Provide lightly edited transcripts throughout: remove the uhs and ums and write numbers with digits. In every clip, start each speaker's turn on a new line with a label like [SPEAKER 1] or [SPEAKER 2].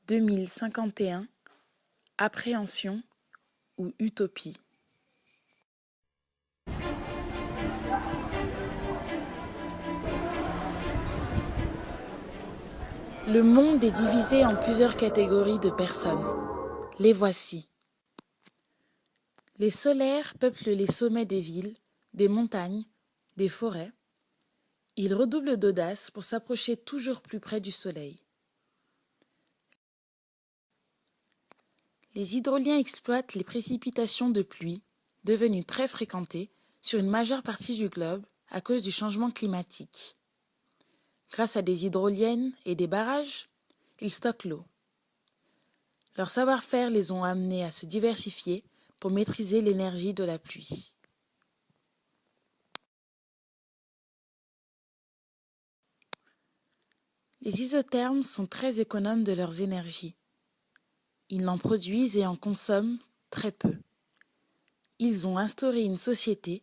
[SPEAKER 1] 2051, appréhension ou utopie. Le monde est divisé en plusieurs catégories de personnes. Les voici. Les solaires peuplent les sommets des villes, des montagnes, des forêts. Ils redoublent d'audace pour s'approcher toujours plus près du soleil. Les hydroliens exploitent les précipitations de pluie, devenues très fréquentées sur une majeure partie du globe à cause du changement climatique. Grâce à des hydroliennes et des barrages, ils stockent l'eau. Leur savoir-faire les ont amenés à se diversifier pour maîtriser l'énergie de la pluie. Les isothermes sont très économes de leurs énergies. Ils n'en produisent et en consomment très peu. Ils ont instauré une société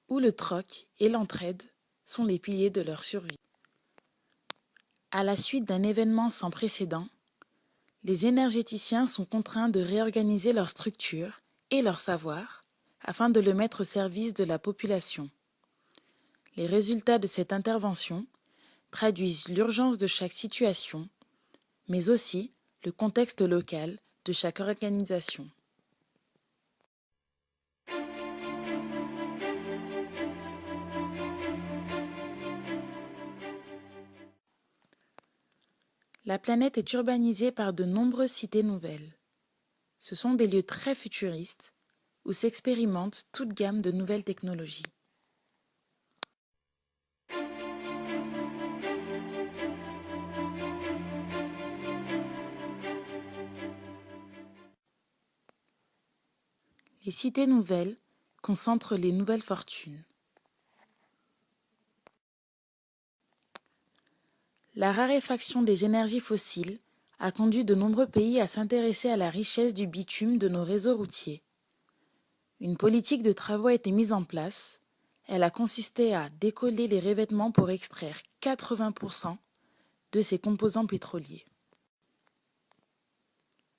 [SPEAKER 1] où le troc et l'entraide sont les piliers de leur survie. À la suite d'un événement sans précédent, les énergéticiens sont contraints de réorganiser leur structure et leur savoir afin de le mettre au service de la population. Les résultats de cette intervention traduisent l'urgence de chaque situation, mais aussi le contexte local de chaque organisation. La planète est urbanisée par de nombreuses cités nouvelles. Ce sont des lieux très futuristes où s'expérimentent toute gamme de nouvelles technologies. Les cités nouvelles concentrent les nouvelles fortunes. La raréfaction des énergies fossiles a conduit de nombreux pays à s'intéresser à la richesse du bitume de nos réseaux routiers. Une politique de travaux a été mise en place. Elle a consisté à décoller les revêtements pour extraire 80% de ces composants pétroliers.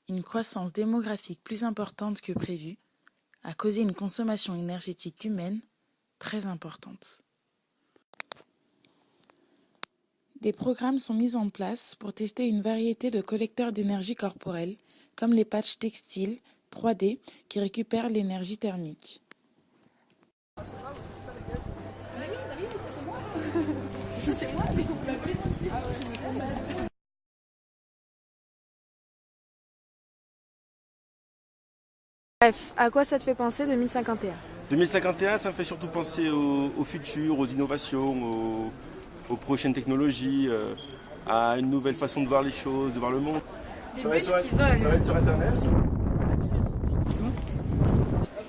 [SPEAKER 1] Une croissance démographique plus importante que prévu a causé une consommation énergétique humaine très importante. Des programmes sont mis en place pour tester une variété de collecteurs d'énergie corporelle, comme les patchs textiles 3D qui récupèrent l'énergie thermique.
[SPEAKER 2] Bref, à quoi ça te fait penser 2051?
[SPEAKER 3] 2051, ça me fait surtout penser au futur, aux innovations, aux prochaines technologies, à une nouvelle façon de voir les choses, de voir le monde.
[SPEAKER 4] Ça va être sur Internet.
[SPEAKER 5] C'est bon.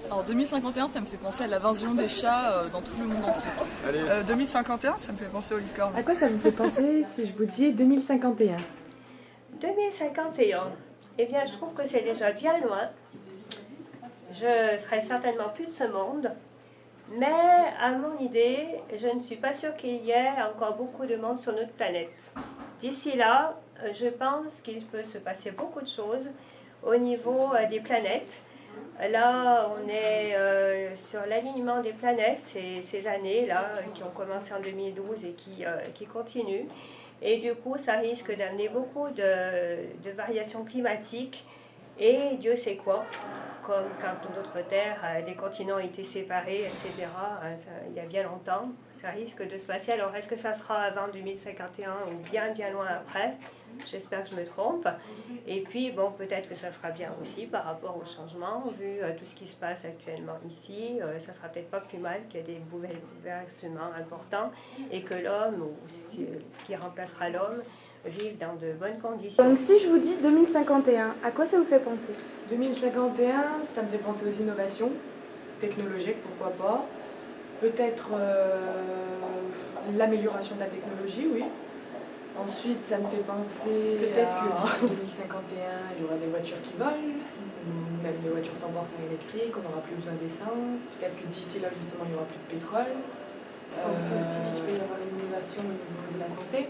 [SPEAKER 5] Alors 2051, ça me fait penser à l'invasion des chats dans tout le monde entier.
[SPEAKER 4] 2051, ça me fait penser aux licornes.
[SPEAKER 2] À quoi ça me fait penser si je vous dis 2051?
[SPEAKER 6] 2051, eh bien je trouve que c'est déjà bien loin. Je serai certainement plus de ce monde, mais à mon idée, je ne suis pas sûre qu'il y ait encore beaucoup de monde sur notre planète. D'ici là, je pense qu'il peut se passer beaucoup de choses au niveau des planètes. Là, on est sur l'alignement des planètes, ces années-là qui ont commencé en 2012 et qui continuent. Et du coup, ça risque d'amener beaucoup de variations climatiques et Dieu sait quoi, comme quand d'autres terres, les continents ont été séparés, etc. Il y a bien longtemps, ça risque de se passer. Alors, est-ce que ça sera avant 2051 ou bien loin après? J'espère que je me trompe. Et puis, bon, peut-être que ça sera bien aussi par rapport au changement, vu tout ce qui se passe actuellement ici. Ça sera peut-être pas plus mal qu'il y ait des bouleversements importants et que l'homme, ou ce qui remplacera l'homme, vive dans de bonnes conditions.
[SPEAKER 2] Donc si je vous dis 2051, à quoi ça vous fait penser?
[SPEAKER 7] 2051, ça me fait penser aux innovations technologiques, pourquoi pas. Peut-être l'amélioration de la technologie, oui. Ensuite, ça me fait penser peut-être que d'ici 2051, il y aura des voitures qui volent, ou même des voitures 100% électriques, on n'aura plus besoin d'essence. Peut-être que d'ici là, justement, il n'y aura plus de pétrole. Je pense aussi qu'il peut y avoir une innovation au niveau de la santé.